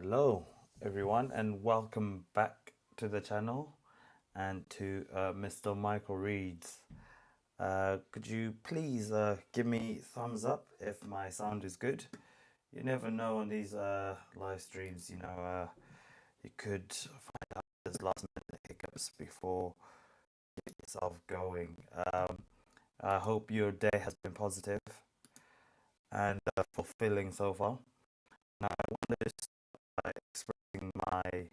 Hello, everyone, and welcome back to the channel and to Mr. Michael Reed's. Could you please give me thumbs up if my sound is good? You never know on these live streams, you could find out there's last minute hiccups before you get yourself going. I hope your day has been positive and fulfilling so far. Now, I wanted to start by expressing my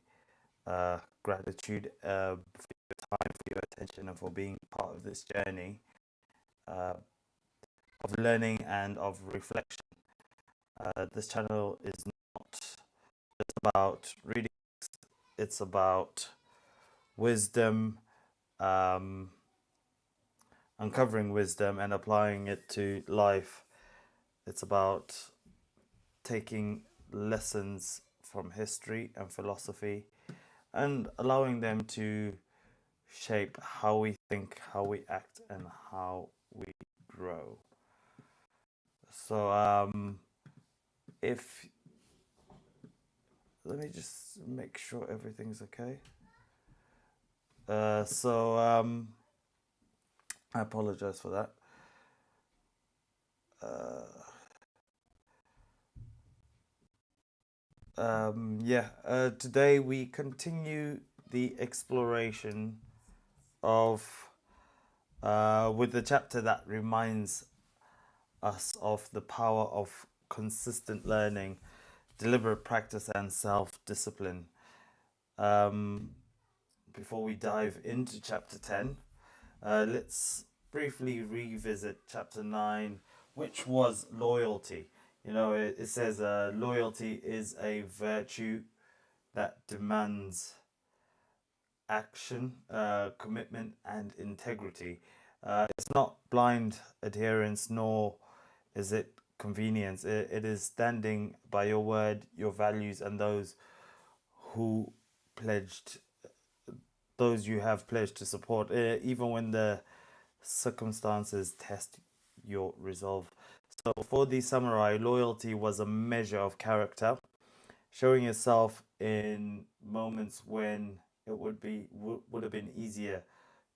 gratitude for your time, for your attention, and for being part of this journey uh, of learning and of reflection. This channel is not just about reading, it's about wisdom, um, uncovering wisdom and applying it to life. It's about taking lessons from history and philosophy and allowing them to shape how we think, how we act, and how we grow. So, if let me just make sure everything's okay. I apologize for that. Today we continue the exploration of with the chapter that reminds us of the power of consistent learning, deliberate practice, and self discipline. Um, Before we dive into chapter 10, let's briefly revisit chapter 9, which was loyalty. It says loyalty is a virtue that demands action, commitment, and integrity. It's not blind adherence, nor is it convenience. It is standing by your word, your values, and who pledged, those you have pledged to support, even when the circumstances test your resolve. So, for the samurai, loyalty was a measure of character, showing yourself in moments when it would have been easier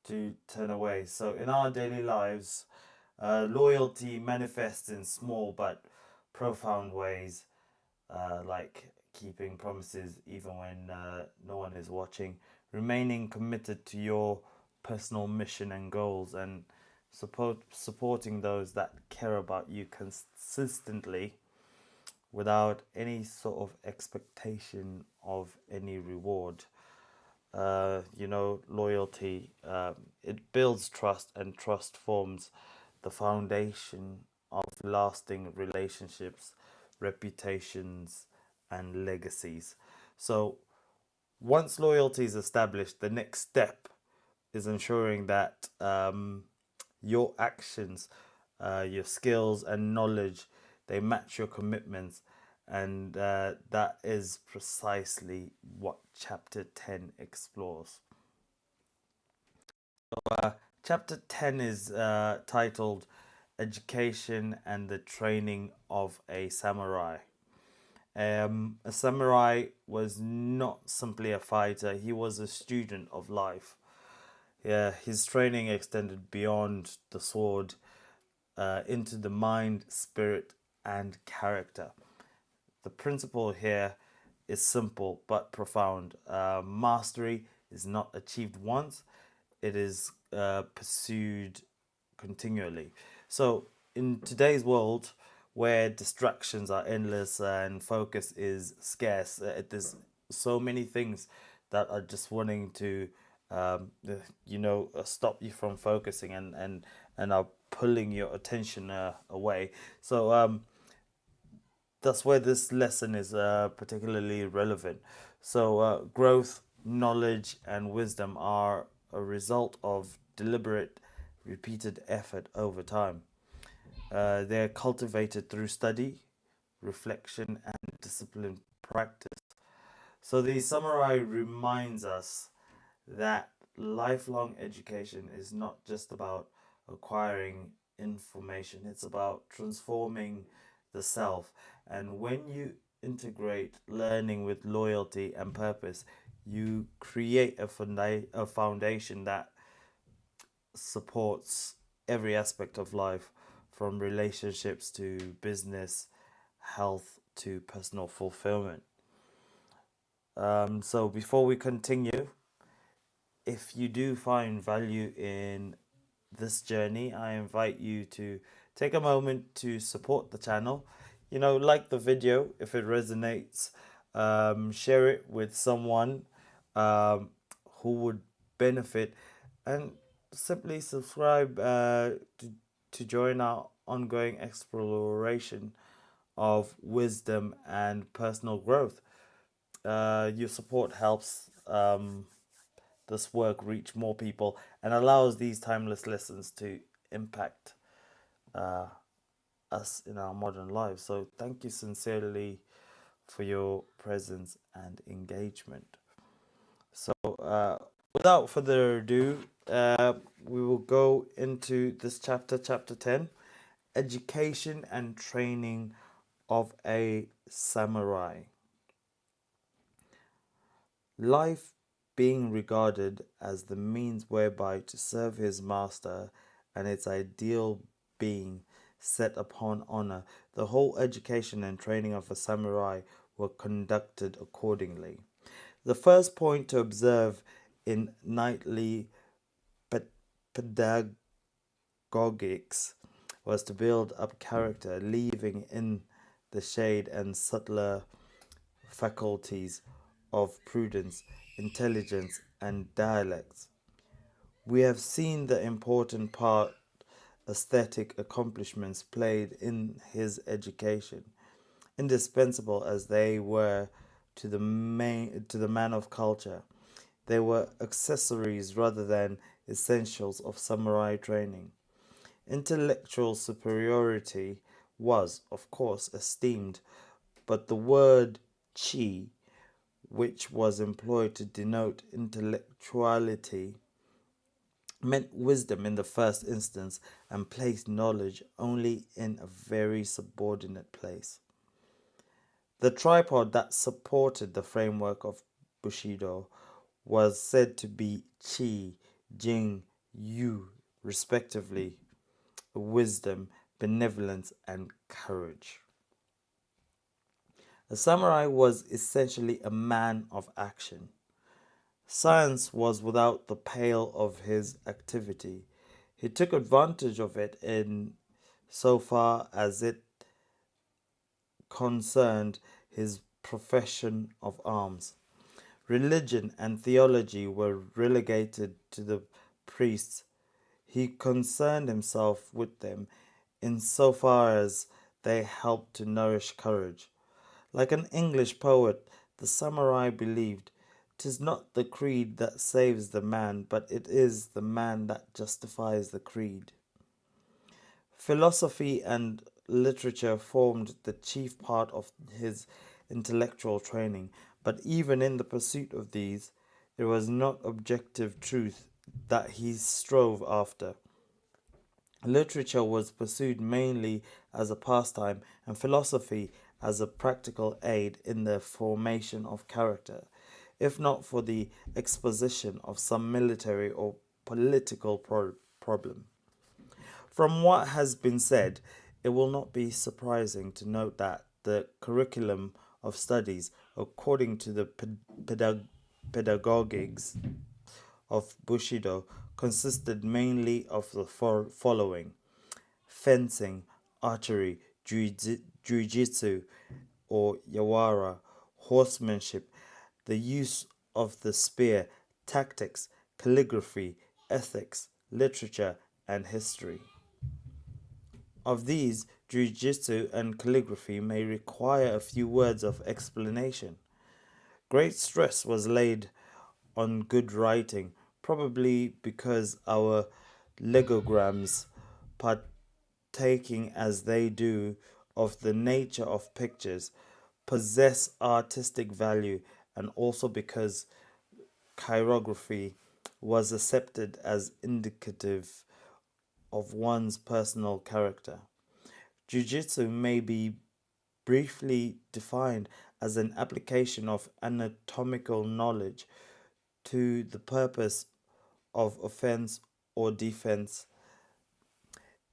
to turn away. So in our daily lives, loyalty manifests in small but profound ways, like keeping promises even when no one is watching, remaining committed to your personal mission and goals, and supporting those that care about you consistently without any sort of expectation of any reward. Loyalty, it builds trust, and trust forms the foundation of lasting relationships, reputations, and legacies. So, once loyalty is established, the next step is ensuring that your actions, your skills and knowledge, they match your commitments, and that is precisely what chapter 10 explores. Chapter 10 is titled Education and the Training of a Samurai. A samurai was not simply a fighter, he was a student of life. Yeah, his training extended beyond the sword, into the mind, spirit, and character. The principle here is simple but profound. Mastery is not achieved once, it is pursued continually. So, in today's world, where distractions are endless and focus is scarce, there's so many things that are just wanting to, stop you from focusing and are pulling your attention away. So, that's where this lesson is particularly relevant. So, growth, knowledge, and wisdom are a result of deliberate, repeated effort over time. They're cultivated through study, reflection, and disciplined practice. So, the summary reminds us that lifelong education is not just about acquiring information, it's about transforming the self. And when you integrate learning with loyalty and purpose, you create a foundation that supports every aspect of life, from relationships to business, health to personal fulfillment. So before we continue, if you do find value in this journey, I invite you to take a moment to support the channel. You know, like the video if it resonates, share it with someone um, who would benefit, and simply subscribe to join our ongoing exploration of wisdom and personal growth. Your support helps this work reach more people and allows these timeless lessons to impact uh, us in our modern lives. So, thank you sincerely for your presence and engagement. So, without further ado, we will go into this chapter, chapter 10, Education and Training of a Samurai. Life being regarded as the means whereby to serve his master and its ideal being set upon honor, the whole education and training of a samurai were conducted accordingly. The first point to observe in knightly pedagogics was to build up character, leaving in the shade and subtler faculties of prudence, intelligence, and dialects. We have seen the important part aesthetic accomplishments played in his education, indispensable as they were to the man of culture. They were accessories rather than essentials of samurai training. Intellectual superiority was, of course, esteemed, but the word chi, which was employed to denote intellectuality, meant wisdom in the first instance and placed knowledge only in a very subordinate place. The tripod that supported the framework of Bushido was said to be Qi, Jing, Yu, respectively, wisdom, benevolence, and courage. A samurai was essentially a man of action. Science was without the pale of his activity. He took advantage of it in so far as it concerned his profession of arms. Religion and theology were relegated to the priests. He concerned himself with them in so far as they helped to nourish courage. Like an English poet, the samurai believed, "'Tis not the creed that saves the man, but it is the man that justifies the creed." Philosophy and literature formed the chief part of his intellectual training, but even in the pursuit of these, it was not objective truth that he strove after. Literature was pursued mainly as a pastime, and philosophy as a practical aid in the formation of character, if not for the exposition of some military or political problem. From what has been said, it will not be surprising to note that the curriculum of studies, according to the pedagogics of Bushido, consisted mainly of the following: fencing, archery, jiu-jitsu or yawara, horsemanship, the use of the spear, tactics, calligraphy, ethics, literature, and history. Of these, jiu-jitsu and calligraphy may require a few words of explanation. Great stress was laid on good writing, probably because our legograms, partaking as they do of the nature of pictures, possess artistic value, and also because chirography was accepted as indicative of one's personal character. Jiu-jitsu may be briefly defined as an application of anatomical knowledge to the purpose of offense or defense.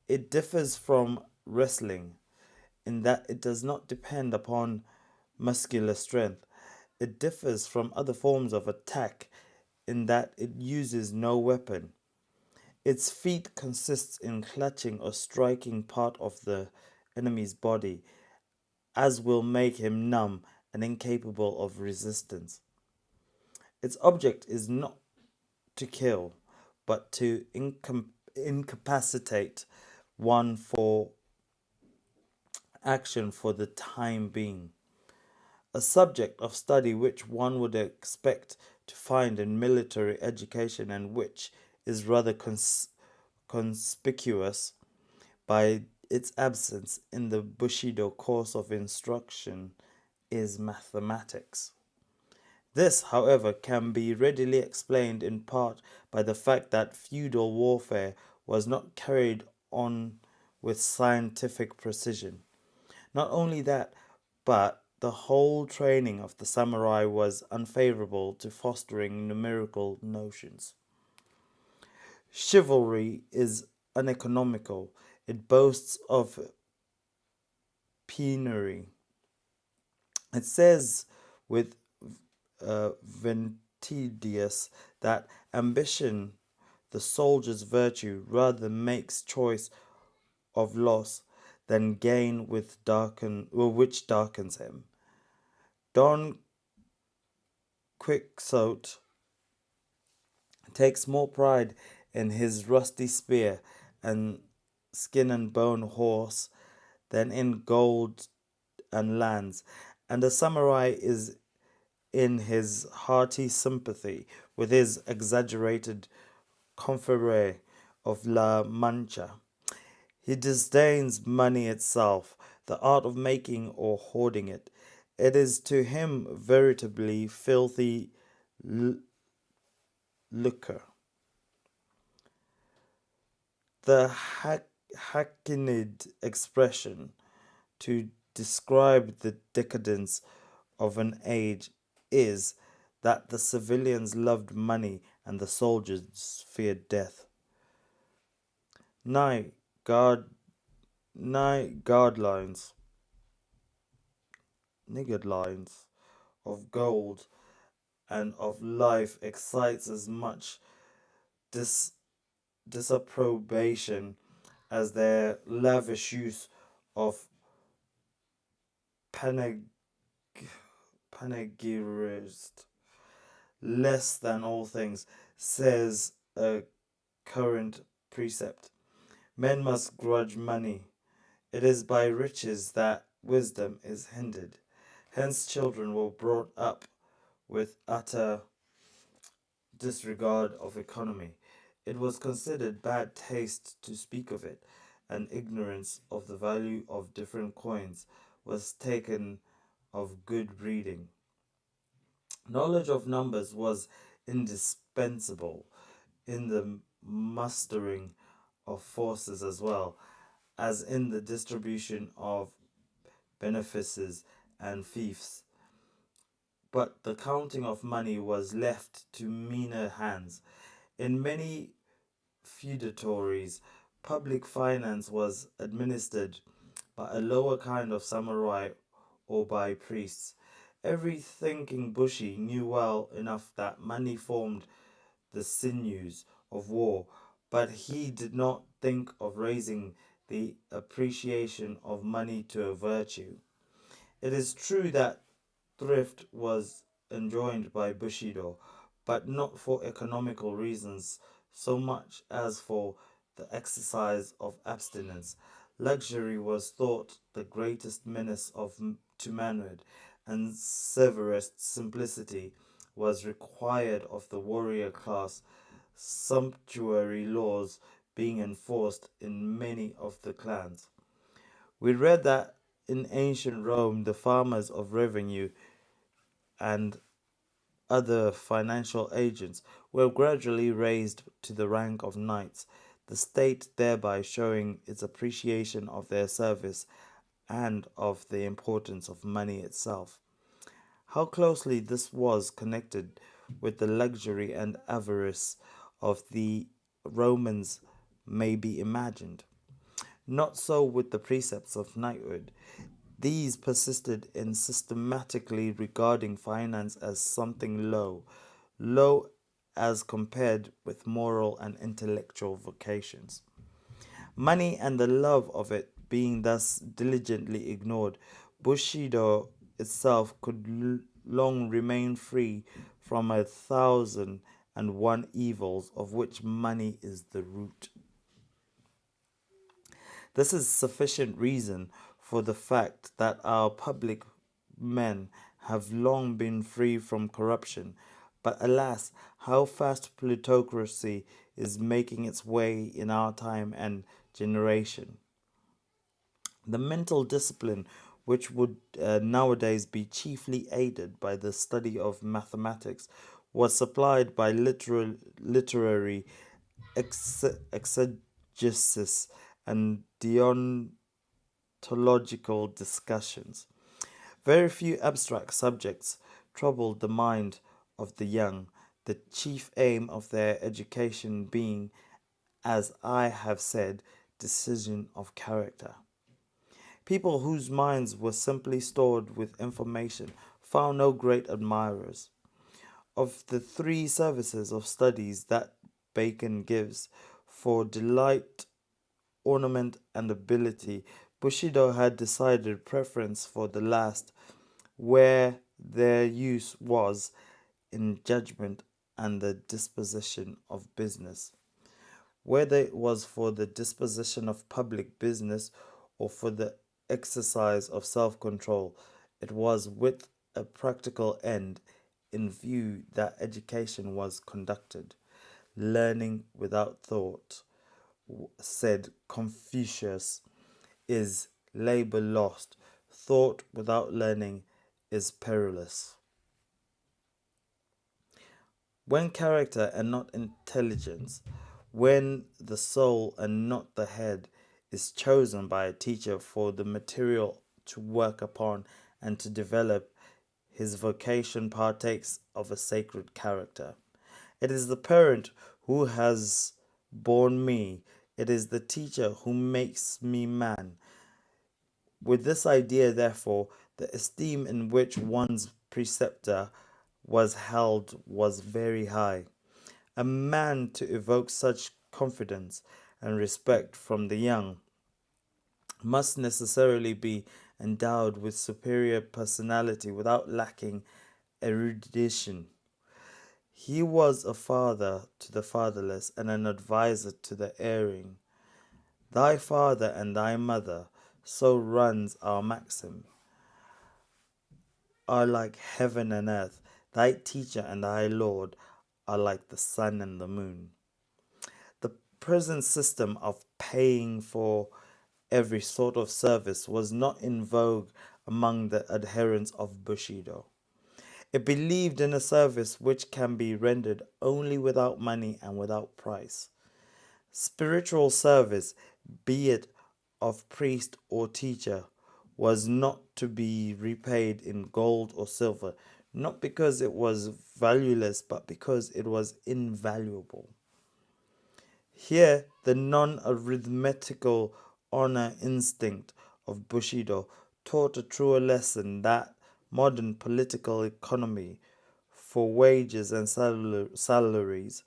It differs from wrestling in that it does not depend upon muscular strength. It differs from other forms of attack in that it uses no weapon. Its feat consists in clutching or striking part of the enemy's body, as will make him numb and incapable of resistance. Its object is not to kill, but to incapacitate one for action for the time being. A subject of study which one would expect to find in military education and which is rather conspicuous by its absence in the Bushido course of instruction is mathematics. This, however, can be readily explained in part by the fact that feudal warfare was not carried on with scientific precision. Not only that, but the whole training of the samurai was unfavorable to fostering numerical notions. Chivalry is uneconomical. It boasts of penury. It says with Ventidius that ambition, the soldier's virtue, rather makes choice of loss than gain which darkens him. Don Quixote takes more pride in his rusty spear and skin and bone horse than in gold and lands, and the samurai is in his hearty sympathy with his exaggerated confrere of La Mancha. He disdains money itself, the art of making or hoarding it. It is to him veritably filthy lucre. The hackneyed expression to describe the decadence of an age is that the civilians loved money and the soldiers feared death. Nigh guard niggard lines of gold and of life excites as much dis- disapprobation as their lavish use of paneg- panegyrist. Less than all things, says a current precept. Men must grudge money. It is by riches that wisdom is hindered. Hence, children were brought up with utter disregard of economy. It was considered bad taste to speak of it, and ignorance of the value of different coins was taken of good breeding. Knowledge of numbers was indispensable in the mustering of forces as well as in the distribution of benefices and fiefs. But the counting of money was left to meaner hands. In many feudatories, public finance was administered by a lower kind of samurai or by priests. Every thinking Bushi knew well enough that money formed the sinews of war, but he did not think of raising the appreciation of money to a virtue. It is true that thrift was enjoined by Bushido, but not for economical reasons so much as for the exercise of abstinence. Luxury was thought the greatest menace to manhood, and severest simplicity was required of the warrior class, sumptuary laws being enforced in many of the clans. We read that in ancient Rome, the farmers of revenue and other financial agents were gradually raised to the rank of knights, the state thereby showing its appreciation of their service and of the importance of money itself. How closely this was connected with the luxury and avarice of the Romans may be imagined. Not so with the precepts of knighthood. These persisted in systematically regarding finance as something low as compared with moral and intellectual vocations. Money and the love of it being thus diligently ignored, Bushido itself could long remain free from 1,001 evils, of which money is the root. This is sufficient reason for the fact that our public men have long been free from corruption. But alas, how fast plutocracy is making its way in our time and generation. The mental discipline, which would nowadays be chiefly aided by the study of mathematics, was supplied by literary exegesis and deontological discussions. Very few abstract subjects troubled the mind of the young, the chief aim of their education being, as I have said, decision of character. People whose minds were simply stored with information found no great admirers. Of the three services of studies that Bacon gives for delight, ornament, and ability, Bushido had decided preference for the last, where their use was in judgment and the disposition of business. Whether it was for the disposition of public business or for the exercise of self control, it was with a practical end in view that education was conducted. Learning without thought, said Confucius, is labor lost. Thought without learning is perilous. When character and not intelligence, when the soul and not the head is chosen by a teacher for the material to work upon and to develop, his vocation partakes of a sacred character. It is the parent who has born me. It is the teacher who makes me man. With this idea, therefore, the esteem in which one's preceptor was held was very high. A man to evoke such confidence and respect from the young must necessarily be endowed with superior personality without lacking erudition. He was a father to the fatherless and an adviser to the erring. Thy father and thy mother, so runs our maxim, are like heaven and earth. Thy teacher and thy Lord are like the sun and the moon. The present system of paying for every sort of service was not in vogue among the adherents of Bushido. It believed in a service which can be rendered only without money and without price. Spiritual service, be it of priest or teacher, was not to be repaid in gold or silver, not because it was valueless, but because it was invaluable. Here, the non arithmetical honor instinct of Bushido taught a truer lesson that modern political economy, for wages and salaries,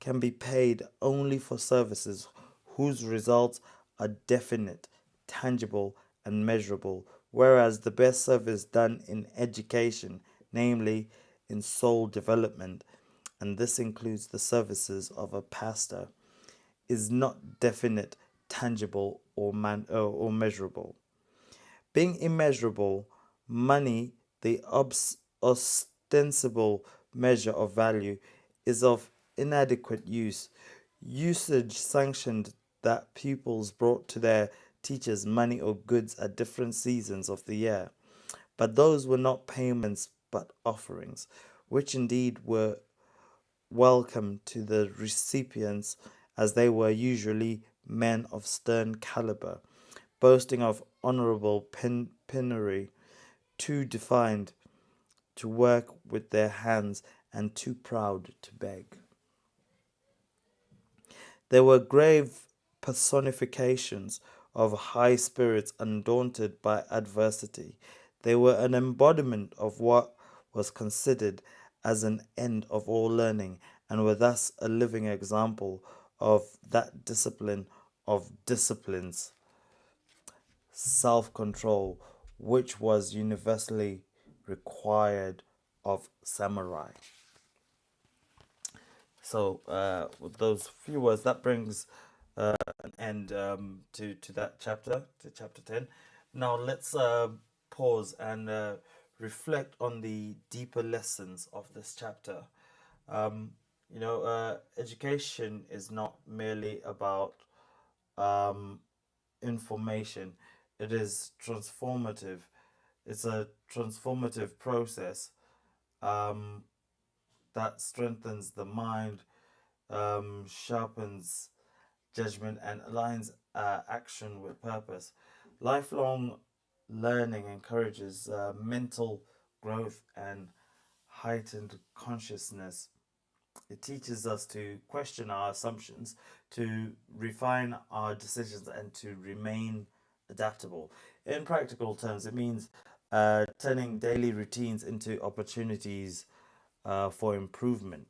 can be paid only for services whose results are definite, tangible, and measurable, whereas the best service done in education, namely in soul development, and this includes the services of a pastor, is not definite, tangible, or measurable. Being immeasurable, money, the ostensible measure of value, is of inadequate use. Usage sanctioned that pupils brought to their teachers money or goods at different seasons of the year, but those were not payments but offerings, which indeed were welcome to the recipients, as they were usually men of stern caliber, boasting of honorable penury, too defined to work with their hands and too proud to beg. They were grave personifications of high spirits undaunted by adversity. They were an embodiment of what was considered as an end of all learning and were thus a living example of that discipline of disciplines, self control, which was universally required of samurai. So, with those few words, that brings an end to that chapter, to chapter 10. Now, let's pause and reflect on the deeper lessons of this chapter. Education is not merely about um, information, it is transformative. It's a transformative process um, that strengthens the mind, sharpens judgment, and aligns action with purpose. Lifelong learning encourages mental growth and heightened consciousness. It teaches us to question our assumptions, to refine our decisions, and to remain adaptable. In practical terms, it means turning daily routines into opportunities for improvement,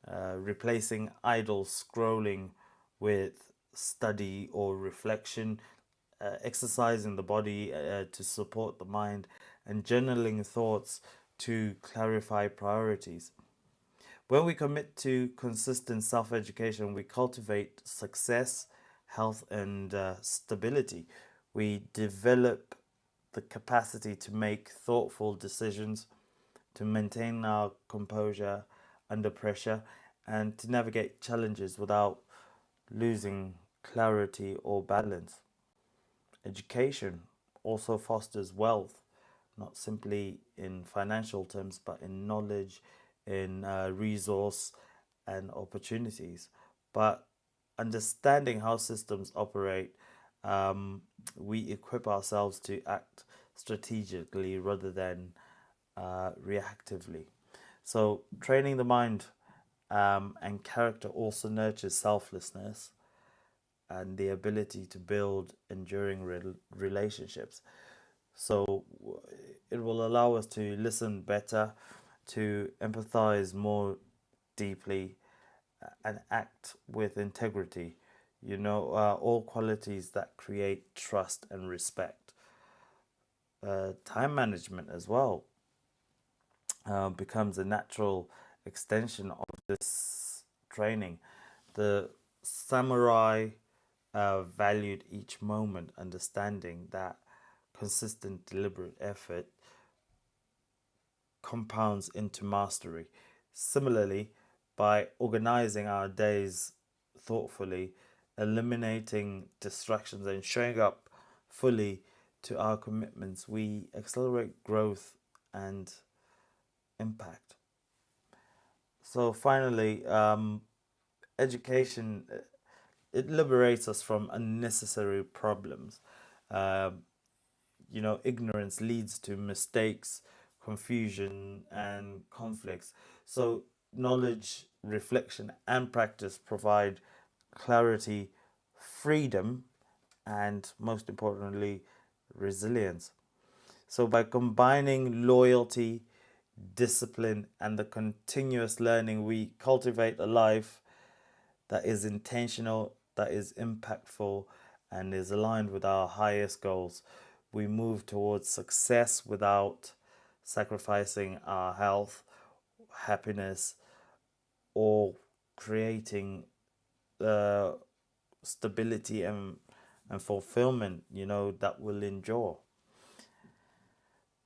replacing idle scrolling with study or reflection, exercising the body to support the mind, and journaling thoughts to clarify priorities. When we commit to consistent self education, we cultivate success, health, and stability. We develop the capacity to make thoughtful decisions, to maintain our composure under pressure, and to navigate challenges without losing clarity or balance. Education also fosters wealth, not simply in financial terms, but in knowledge, in resource, and opportunities. But understanding how systems operate, um, we equip ourselves to act strategically rather than reactively. So, training the mind and character also nurtures selflessness and the ability to build enduring relationships. So it will allow us to listen better, to empathize more deeply, and act with integrity. All qualities that create trust and respect. Time management as well becomes a natural extension of this training. The samurai valued each moment, understanding that consistent, deliberate effort compounds into mastery. Similarly, by organizing our days thoughtfully, eliminating distractions, and showing up fully to our commitments, we accelerate growth and impact. So, finally, education it liberates us from unnecessary problems. Um, Ignorance leads to mistakes, confusion, and conflicts. So, knowledge, reflection, and practice provide clarity, freedom, and most importantly, resilience. So, by combining loyalty, discipline, and the continuous learning, we cultivate a life that is intentional, that is impactful, and is aligned with our highest goals. We move towards success without sacrificing our health, happiness, or creating uh, stability and fulfillment, that will endure.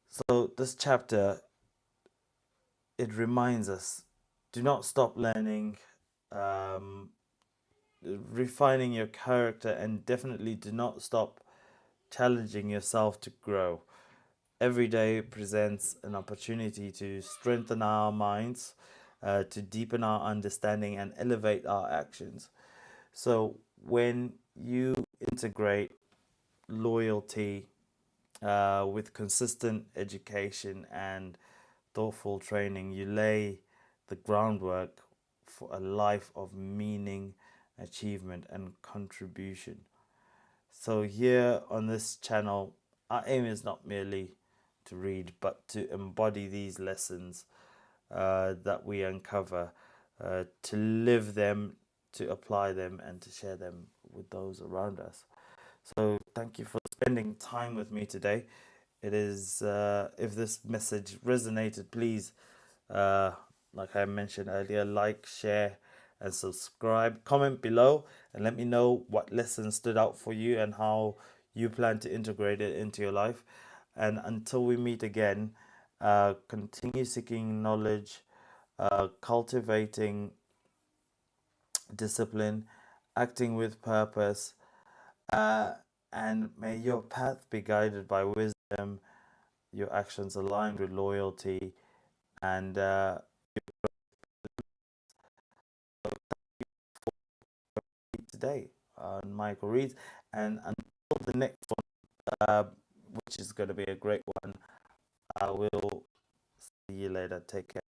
So, this chapter, it reminds us do not stop learning, um, refining your character, and definitely do not stop challenging yourself to grow. Every day presents an opportunity to strengthen our minds, to deepen our understanding, and elevate our actions. So, when you integrate loyalty, with consistent education and thoughtful training, you lay the groundwork for a life of meaning, achievement, and contribution. So, here on this channel, our aim is not merely to read, but to embody these lessons that we uncover, to live them, to apply them, and to share them with those around us. So, thank you for spending time with me today. It is, if this message resonated, please, uh, like I mentioned earlier, like, share, and subscribe. Comment below and let me know what lesson stood out for you and how you plan to integrate it into your life. And until we meet again, continue seeking knowledge, cultivating discipline, acting with purpose, uh, and may your path be guided by wisdom, your actions aligned with loyalty, and today on Michael Reed. And until the next one, which is going to be a great one, I will see you later. Take care.